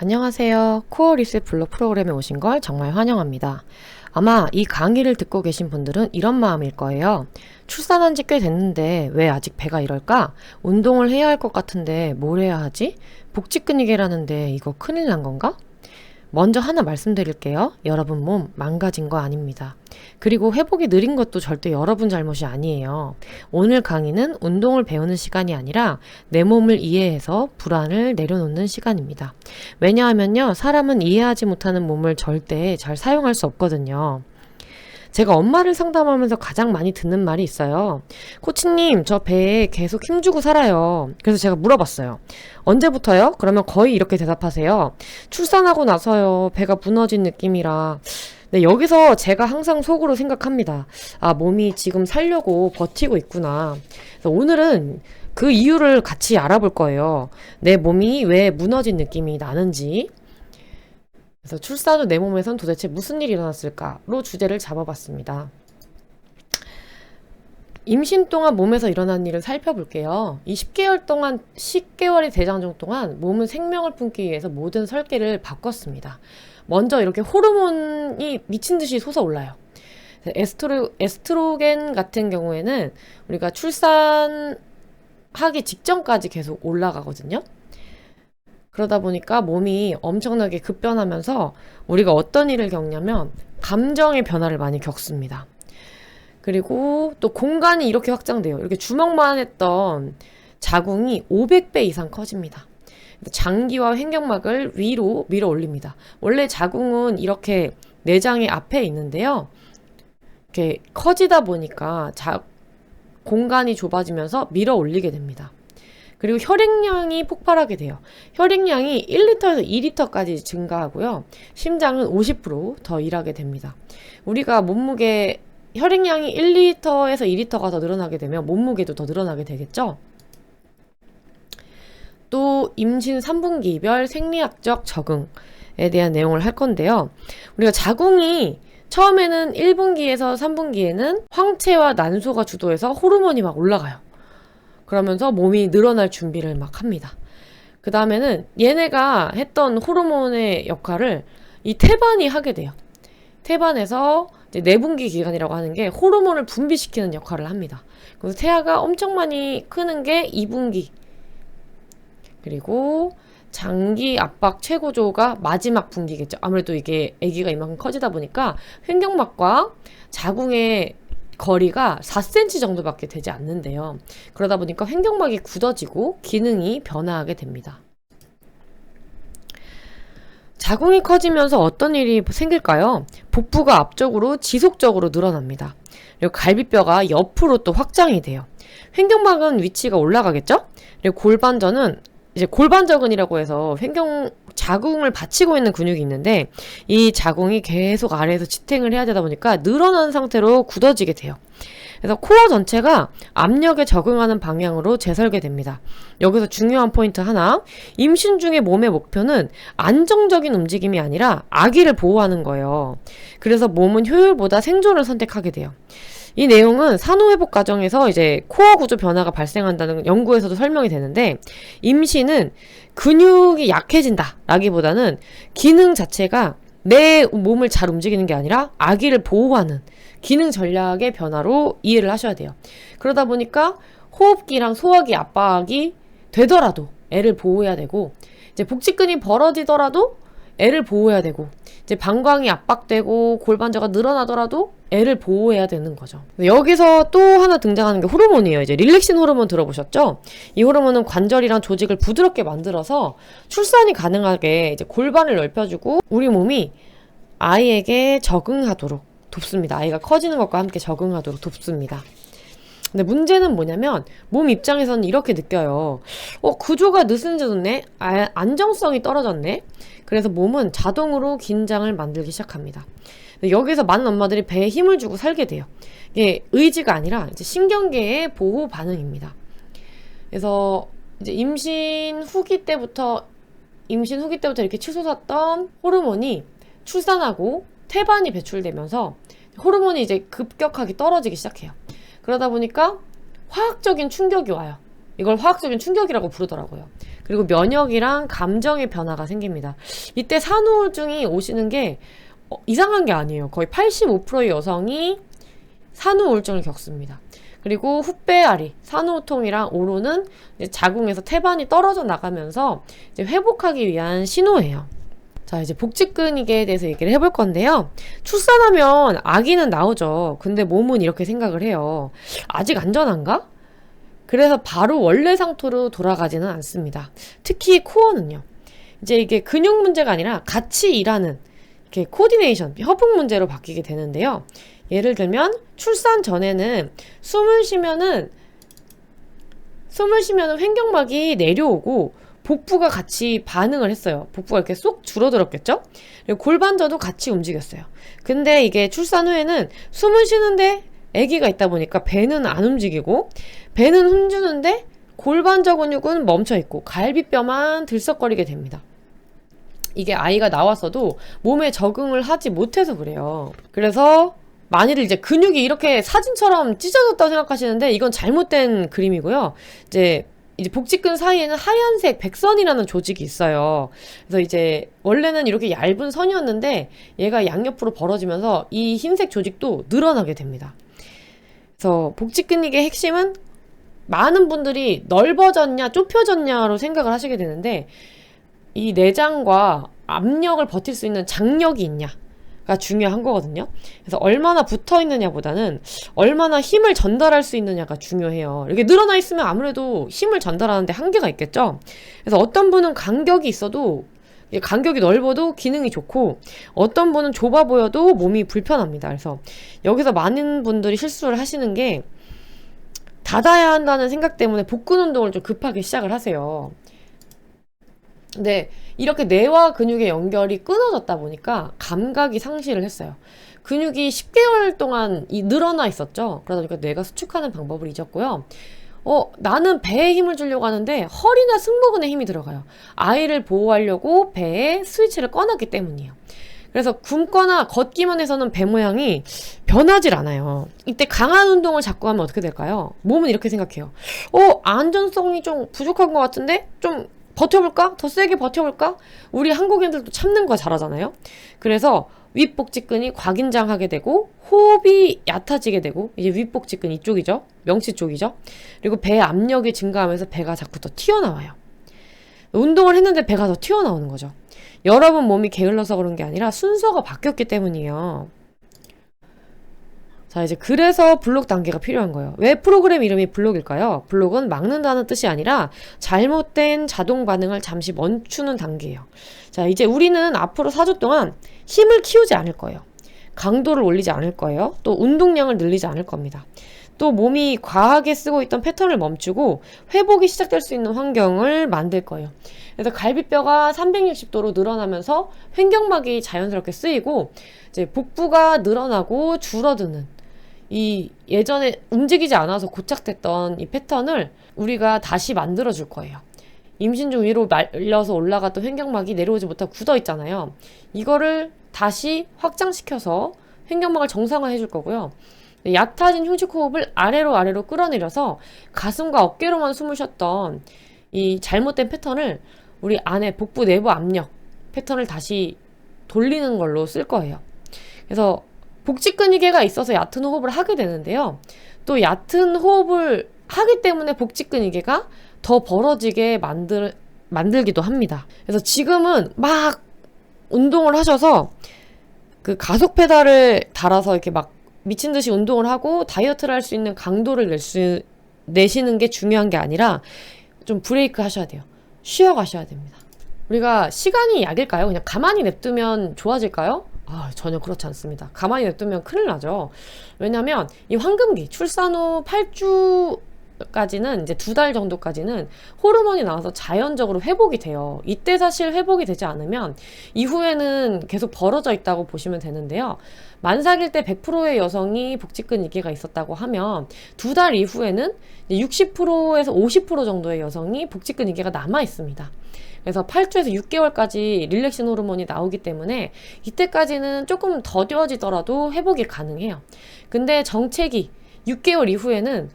안녕하세요. 코어 리셋 블ог 프로그램에 오신 걸 정말 환영합니다. 아마 이 강의를 듣고 계신 분들은 이런 마음일 거예요. 출산한 지 꽤 됐는데 왜 아직 배가 이럴까? 운동을 해야 할 것 같은데 뭘 해야 하지? 복직근육이라는데 이거 큰일 난 건가? 먼저 하나 말씀드릴게요. 여러분 몸 망가진 거 아닙니다. 그리고 회복이 느린 것도 절대 여러분 잘못이 아니에요. 오늘 강의는 운동을 배우는 시간이 아니라 내 몸을 이해해서 불안을 내려놓는 시간입니다. 왜냐하면요, 사람은 이해하지 못하는 몸을 절대 잘 사용할 수 없거든요. 제가 엄마를 상담하면서 가장 많이 듣는 말이 있어요. 코치님, 저 배에 계속 힘주고 살아요. 그래서 제가 물어봤어요. 언제부터요? 그러면 거의 이렇게 대답하세요. 출산하고 나서요. 배가 무너진 느낌이라. 네, 여기서 제가 항상 속으로 생각합니다. 아, 몸이 지금 살려고 버티고 있구나. 그래서 오늘은 그 이유를 같이 알아볼 거예요. 내 몸이 왜 무너진 느낌이 나는지. 그래서 출산 후 내 몸에선 도대체 무슨 일이 일어났을까로 주제를 잡아봤습니다. 임신 동안 몸에서 일어난 일을 살펴볼게요. 이 10개월의 대장정 동안 몸은 생명을 품기 위해서 모든 설계를 바꿨습니다. 먼저 이렇게 호르몬이 미친 듯이 솟아올라요. 에스트로겐 같은 경우에는 우리가 출산하기 직전까지 계속 올라가거든요. 그러다 보니까 몸이 엄청나게 급변하면서 우리가 어떤 일을 겪냐면 감정의 변화를 많이 겪습니다. 그리고 또 공간이 이렇게 확장돼요. 이렇게 주먹만 했던 자궁이 500배 이상 커집니다. 장기와 횡격막을 위로 밀어 올립니다. 원래 자궁은 이렇게 내장의 앞에 있는데요. 이렇게 커지다 보니까 공간이 좁아지면서 밀어 올리게 됩니다. 그리고 혈액량이 폭발하게 돼요. 혈액량이 1리터에서 2리터까지 증가하고요. 심장은 50% 더 일하게 됩니다. 우리가 혈액량이 1리터에서 2리터가 더 늘어나게 되면 몸무게도 더 늘어나게 되겠죠? 또 임신 3분기별 생리학적 적응에 대한 내용을 할 건데요. 우리가 자궁이 처음에는 1분기에서 3분기에는 황체와 난소가 주도해서 호르몬이 막 올라가요. 그러면서 몸이 늘어날 준비를 막 합니다. 그 다음에는 얘네가 했던 호르몬의 역할을 이 태반이 하게 돼요. 태반에서 이제 내분기 기간이라고 하는 게 호르몬을 분비시키는 역할을 합니다. 그래서 태아가 엄청 많이 크는 게 2분기. 그리고 장기 압박 최고조가 마지막 분기겠죠. 아무래도 이게 아기가 이만큼 커지다 보니까 횡격막과 자궁의 거리가 4cm 정도밖에 되지 않는데요. 그러다 보니까 횡격막이 굳어지고 기능이 변화하게 됩니다. 자궁이 커지면서 어떤 일이 생길까요? 복부가 앞쪽으로 지속적으로 늘어납니다. 그리고 갈비뼈가 옆으로 또 확장이 돼요. 횡격막은 위치가 올라가겠죠? 그리고 골반저근이라고 해서 자궁을 받치고 있는 근육이 있는데 이 자궁이 계속 아래에서 지탱을 해야 되다 보니까 늘어난 상태로 굳어지게 돼요. 그래서 코어 전체가 압력에 적응하는 방향으로 재설계됩니다. 여기서 중요한 포인트 하나, 임신 중에 몸의 목표는 안정적인 움직임이 아니라 아기를 보호하는 거예요. 그래서 몸은 효율보다 생존을 선택하게 돼요. 이 내용은 산후회복 과정에서 이제 코어 구조 변화가 발생한다는 연구에서도 설명이 되는데, 임신은 근육이 약해진다 라기보다는 기능 자체가 내 몸을 잘 움직이는 게 아니라 아기를 보호하는 기능 전략의 변화로 이해를 하셔야 돼요. 그러다 보니까 호흡기랑 소화기 압박이 되더라도 애를 보호해야 되고, 이제 복직근이 벌어지더라도 애를 보호해야 되고, 이제 방광이 압박되고 골반저가 늘어나더라도 애를 보호해야 되는 거죠. 여기서 또 하나 등장하는 게 호르몬이에요. 이제 릴렉신 호르몬 들어보셨죠? 이 호르몬은 관절이랑 조직을 부드럽게 만들어서 출산이 가능하게 이제 골반을 넓혀주고 우리 몸이 아이에게 적응하도록 돕습니다. 아이가 커지는 것과 함께 적응하도록 돕습니다. 근데 문제는 뭐냐면 몸 입장에서는 이렇게 느껴요. 구조가 느슨해졌네? 안정성이 떨어졌네? 그래서 몸은 자동으로 긴장을 만들기 시작합니다. 여기서 많은 엄마들이 배에 힘을 주고 살게 돼요. 이게 의지가 아니라 이제 신경계의 보호 반응입니다. 그래서 이제 임신 후기 때부터 이렇게 치솟았던 호르몬이 출산하고 태반이 배출되면서 호르몬이 이제 급격하게 떨어지기 시작해요. 그러다 보니까 화학적인 충격이 와요. 이걸 화학적인 충격이라고 부르더라고요. 그리고 면역이랑 감정의 변화가 생깁니다. 이때 산후우울증이 오시는 게 이상한 게 아니에요. 거의 85%의 여성이 산후우울증을 겪습니다. 그리고 훗배아리, 산후우통이랑 오로는 자궁에서 태반이 떨어져 나가면서 이제 회복하기 위한 신호예요. 자, 이제 복직근익에 대해서 얘기를 해볼 건데요. 출산하면 아기는 나오죠. 근데 몸은 이렇게 생각을 해요. 아직 안전한가? 그래서 바로 원래 상태로 돌아가지는 않습니다. 특히 코어는요. 이제 이게 근육 문제가 아니라 같이 일하는 이렇게 코디네이션, 협응 문제로 바뀌게 되는데요. 예를 들면 출산 전에는 숨을 쉬면은 횡격막이 내려오고 복부가 같이 반응을 했어요. 복부가 이렇게 쏙 줄어들었겠죠? 그리고 골반저도 같이 움직였어요. 근데 이게 출산 후에는 숨을 쉬는데 아기가 있다 보니까 배는 안 움직이고 배는 힘주는데 골반저 근육은 멈춰 있고 갈비뼈만 들썩거리게 됩니다. 이게 아이가 나왔어도 몸에 적응을 하지 못해서 그래요. 그래서 만일 이제 근육이 이렇게 사진처럼 찢어졌다고 생각하시는데 이건 잘못된 그림이고요. 이제 복직근 사이에는 하얀색 백선이라는 조직이 있어요. 그래서 이제 원래는 이렇게 얇은 선이었는데 얘가 양옆으로 벌어지면서 이 흰색 조직도 늘어나게 됩니다. 그래서 복직근익의 핵심은 많은 분들이 넓어졌냐 좁혀졌냐로 생각을 하시게 되는데 이 내장과 압력을 버틸 수 있는 장력이 있냐가 중요한 거거든요. 그래서 얼마나 붙어 있느냐보다는 얼마나 힘을 전달할 수 있느냐가 중요해요. 이렇게 늘어나 있으면 아무래도 힘을 전달하는데 한계가 있겠죠. 그래서 어떤 분은 간격이 있어도 간격이 넓어도 기능이 좋고 어떤 분은 좁아 보여도 몸이 불편합니다. 그래서 여기서 많은 분들이 실수를 하시는 게 닫아야 한다는 생각 때문에 복근 운동을 좀 급하게 시작을 하세요. 근데 이렇게 뇌와 근육의 연결이 끊어졌다 보니까 감각이 상실을 했어요. 근육이 10개월 동안 늘어나 있었죠. 그러다 보니까 뇌가 수축하는 방법을 잊었고요. 나는 배에 힘을 주려고 하는데 허리나 승모근에 힘이 들어가요. 아이를 보호하려고 배에 스위치를 꺼놨기 때문이에요. 그래서 굶거나 걷기만 해서는 배 모양이 변하질 않아요. 이때 강한 운동을 자꾸 하면 어떻게 될까요? 몸은 이렇게 생각해요. 안전성이 좀 부족한 것 같은데? 좀 버텨볼까? 더 세게 버텨볼까? 우리 한국인들도 참는 거 잘하잖아요. 그래서 윗복직근이 과긴장하게 되고 호흡이 얕아지게 되고 이제 윗복직근 이쪽이죠. 명치 쪽이죠. 그리고 배 압력이 증가하면서 배가 자꾸 더 튀어나와요. 운동을 했는데 배가 더 튀어나오는 거죠. 여러분 몸이 게을러서 그런 게 아니라 순서가 바뀌었기 때문이에요. 자, 이제 그래서 블록 단계가 필요한 거예요. 왜 프로그램 이름이 블록일까요? 블록은 막는다는 뜻이 아니라 잘못된 자동 반응을 잠시 멈추는 단계예요. 자, 이제 우리는 앞으로 4주 동안 힘을 키우지 않을 거예요. 강도를 올리지 않을 거예요. 또 운동량을 늘리지 않을 겁니다. 또 몸이 과하게 쓰고 있던 패턴을 멈추고 회복이 시작될 수 있는 환경을 만들 거예요. 그래서 갈비뼈가 360도로 늘어나면서 횡격막이 자연스럽게 쓰이고 이제 복부가 늘어나고 줄어드는 이 예전에 움직이지 않아서 고착됐던 이 패턴을 우리가 다시 만들어 줄 거예요. 임신 중 위로 말려서 올라갔던 횡격막이 내려오지 못하고 굳어 있잖아요. 이거를 다시 확장시켜서 횡격막을 정상화해 줄 거고요. 얕아진 흉식 호흡을 아래로 끌어내려서 가슴과 어깨로만 숨을 쉬었던 이 잘못된 패턴을 우리 안에 복부 내부 압력 패턴을 다시 돌리는 걸로 쓸 거예요. 그래서 복직근이개가 있어서 얕은 호흡을 하게 되는데요. 또 얕은 호흡을 하기 때문에 복직근이개가 더 벌어지게 만들기도 합니다. 그래서 지금은 막 운동을 하셔서 그 가속 페달을 달아서 이렇게 막 미친 듯이 운동을 하고 다이어트를 할 수 있는 강도를 내시는 게 중요한 게 아니라 좀 브레이크 하셔야 돼요. 쉬어 가셔야 됩니다. 우리가 시간이 약일까요? 그냥 가만히 냅두면 좋아질까요? 전혀 그렇지 않습니다. 가만히 냅두면 큰일 나죠. 왜냐면 이 황금기, 출산 후 8주까지는 이제 2달 정도까지는 호르몬이 나와서 자연적으로 회복이 돼요. 이때 사실 회복이 되지 않으면 이후에는 계속 벌어져 있다고 보시면 되는데요. 만삭일 때 100%의 여성이 복직근 이개가 있었다고 하면 2달 이후에는 60%에서 50% 정도의 여성이 복직근 이개가 남아 있습니다. 그래서 8주에서 6개월까지 릴렉신 호르몬이 나오기 때문에 이때까지는 조금 더뎌지더라도 회복이 가능해요. 근데 정체기 6개월 이후에는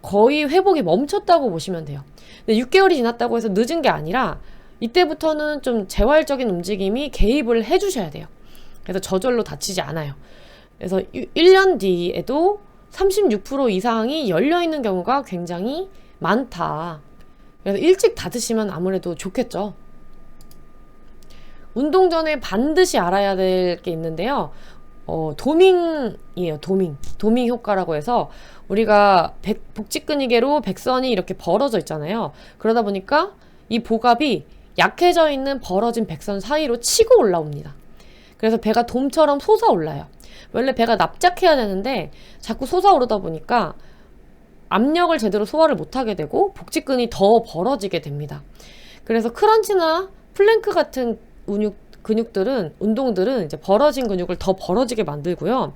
거의 회복이 멈췄다고 보시면 돼요. 근데 6개월이 지났다고 해서 늦은 게 아니라 이때부터는 좀 재활적인 움직임이 개입을 해주셔야 돼요. 그래서 저절로 다치지 않아요. 그래서 1년 뒤에도 36% 이상이 열려있는 경우가 굉장히 많다. 그래서 일찍 닫으시면 아무래도 좋겠죠. 운동 전에 반드시 알아야 될 게 있는데요. 도밍이에요. 도밍 효과라고 해서 우리가 복직근이개로 백선이 이렇게 벌어져 있잖아요. 그러다 보니까 이 복압이 약해져 있는 벌어진 백선 사이로 치고 올라옵니다. 그래서 배가 돔처럼 솟아올라요. 원래 배가 납작해야 되는데 자꾸 솟아오르다 보니까 압력을 제대로 소화를 못하게 되고 복직근이 더 벌어지게 됩니다. 그래서 크런치나 플랭크 같은 근육들은, 운동들은 이제 벌어진 근육을 더 벌어지게 만들고요.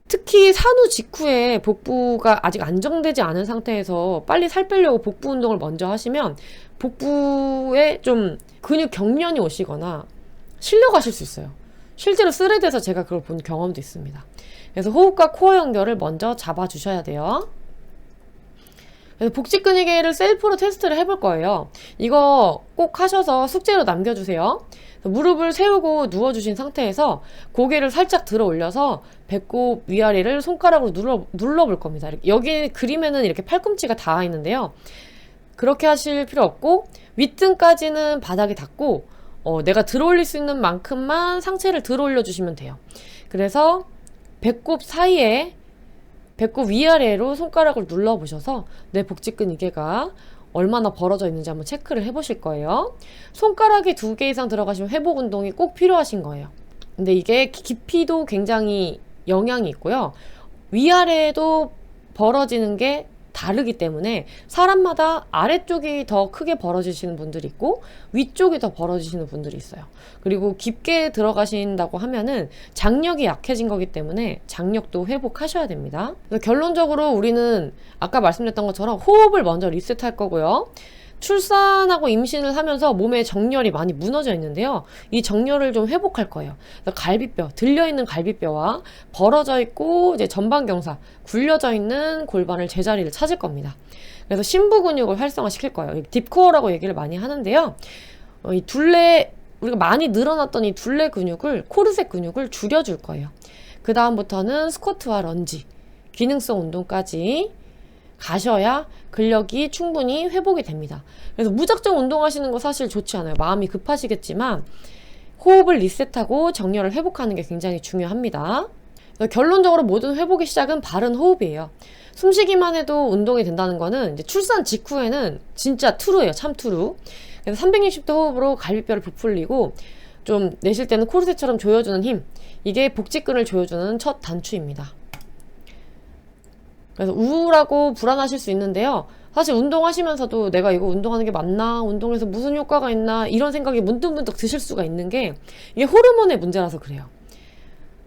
특히 산후 직후에 복부가 아직 안정되지 않은 상태에서 빨리 살 빼려고 복부 운동을 먼저 하시면 복부에 좀 근육 경련이 오시거나 실려가실 수 있어요. 실제로 스레드에서 제가 그걸 본 경험도 있습니다. 그래서 호흡과 코어 연결을 먼저 잡아주셔야 돼요. 그래서 복직근이개를 셀프로 테스트를 해볼 거예요. 이거 꼭 하셔서 숙제로 남겨주세요. 무릎을 세우고 누워주신 상태에서 고개를 살짝 들어 올려서 배꼽 위아래를 손가락으로 눌러볼 겁니다. 여기 그림에는 이렇게 팔꿈치가 닿아 있는데요. 그렇게 하실 필요 없고 윗등까지는 바닥에 닿고 내가 들어 올릴 수 있는 만큼만 상체를 들어 올려주시면 돼요. 그래서 배꼽 사이에 배꼽 위아래로 손가락을 눌러보셔서 내 복직근 이개가 얼마나 벌어져 있는지 한번 체크를 해보실 거예요. 손가락이 2개 이상 들어가시면 회복 운동이 꼭 필요하신 거예요. 근데 이게 깊이도 굉장히 영향이 있고요. 위아래도 벌어지는 게 다르기 때문에 사람마다 아래쪽이 더 크게 벌어지시는 분들이 있고 위쪽이 더 벌어지시는 분들이 있어요. 그리고 깊게 들어가신다고 하면은 장력이 약해진 거기 때문에 장력도 회복하셔야 됩니다. 그래서 결론적으로 우리는 아까 말씀드렸던 것처럼 호흡을 먼저 리셋할 거고요. 출산하고 임신을 하면서 몸에 정렬이 많이 무너져 있는데요. 이 정렬을 좀 회복할 거예요. 그래서 갈비뼈, 들려있는 갈비뼈와 벌어져 있고 이제 전방경사, 굴려져 있는 골반을 제자리를 찾을 겁니다. 그래서 심부 근육을 활성화시킬 거예요. 딥코어라고 얘기를 많이 하는데요. 이 둘레, 우리가 많이 늘어났던 이 둘레 근육을, 코르셋 근육을 줄여줄 거예요. 그 다음부터는 스쿼트와 런지, 기능성 운동까지 가셔야 근력이 충분히 회복이 됩니다. 그래서 무작정 운동하시는 거 사실 좋지 않아요. 마음이 급하시겠지만 호흡을 리셋하고 정렬을 회복하는 게 굉장히 중요합니다. 결론적으로 모든 회복의 시작은 바른 호흡이에요. 숨쉬기만 해도 운동이 된다는 거는 이제 출산 직후에는 진짜 투루예요. 참 투루. 그래서 360도 호흡으로 갈비뼈를 부풀리고 좀 내쉴 때는 코르셋처럼 조여주는 힘. 이게 복직근을 조여주는 첫 단추입니다. 그래서 우울하고 불안하실 수 있는데요. 사실 운동하시면서도 내가 이거 운동하는 게 맞나? 운동해서 무슨 효과가 있나? 이런 생각이 문득문득 드실 수가 있는 게 이게 호르몬의 문제라서 그래요.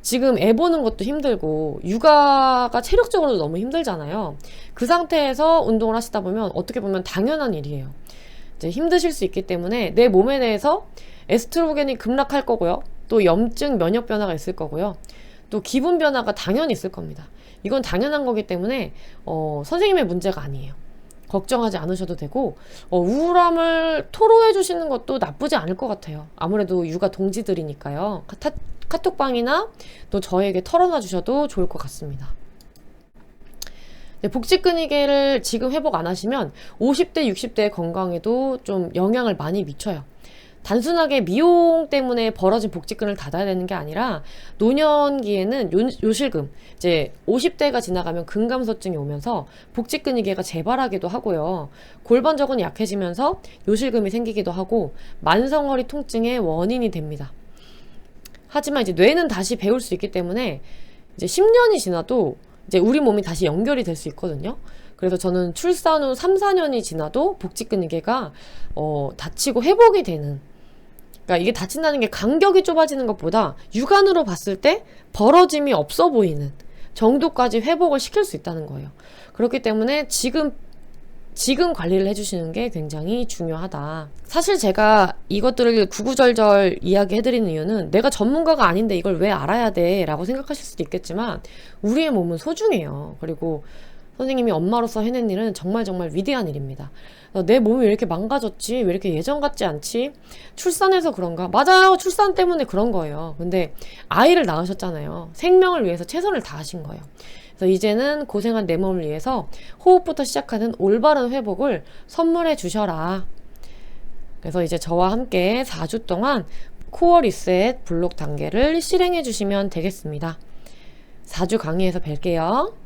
지금 애 보는 것도 힘들고 육아가 체력적으로도 너무 힘들잖아요. 그 상태에서 운동을 하시다 보면 어떻게 보면 당연한 일이에요. 이제 힘드실 수 있기 때문에 내 몸에 대해서 에스트로겐이 급락할 거고요. 또 염증, 면역 변화가 있을 거고요. 또 기분 변화가 당연히 있을 겁니다. 이건 당연한 거기 때문에 선생님의 문제가 아니에요. 걱정하지 않으셔도 되고 우울함을 토로해 주시는 것도 나쁘지 않을 것 같아요. 아무래도 육아 동지들이니까요. 카톡방이나 또 저에게 털어놔 주셔도 좋을 것 같습니다. 복직근이개를 지금 회복 안 하시면 50대, 60대의 건강에도 좀 영향을 많이 미쳐요. 단순하게 미용 때문에 벌어진 복직근을 닫아야 되는 게 아니라 노년기에는 요실금, 이제 50대가 지나가면 근감소증이 오면서 복직근이개가 재발하기도 하고요. 골반적은 약해지면서 요실금이 생기기도 하고 만성허리 통증의 원인이 됩니다. 하지만 이제 뇌는 다시 배울 수 있기 때문에 이제 10년이 지나도 이제 우리 몸이 다시 연결이 될 수 있거든요. 그래서 저는 출산 후 3, 4년이 지나도 복직근이개가 다치고 회복이 되는, 그러니까 이게 다친다는 게 간격이 좁아지는 것보다 육안으로 봤을 때 벌어짐이 없어 보이는 정도까지 회복을 시킬 수 있다는 거예요. 그렇기 때문에 지금 관리를 해주시는 게 굉장히 중요하다. 사실 제가 이것들을 구구절절 이야기해드리는 이유는 내가 전문가가 아닌데 이걸 왜 알아야 돼? 라고 생각하실 수도 있겠지만 우리의 몸은 소중해요. 그리고 선생님이 엄마로서 해낸 일은 정말 정말 위대한 일입니다. 내 몸이 왜 이렇게 망가졌지? 왜 이렇게 예전 같지 않지? 출산해서 그런가? 맞아요. 출산 때문에 그런 거예요. 근데 아이를 낳으셨잖아요. 생명을 위해서 최선을 다하신 거예요. 그래서 이제는 고생한 내 몸을 위해서 호흡부터 시작하는 올바른 회복을 선물해 주셔라. 그래서 이제 저와 함께 4주 동안 코어 리셋 블록 단계를 실행해 주시면 되겠습니다. 4주 강의에서 뵐게요.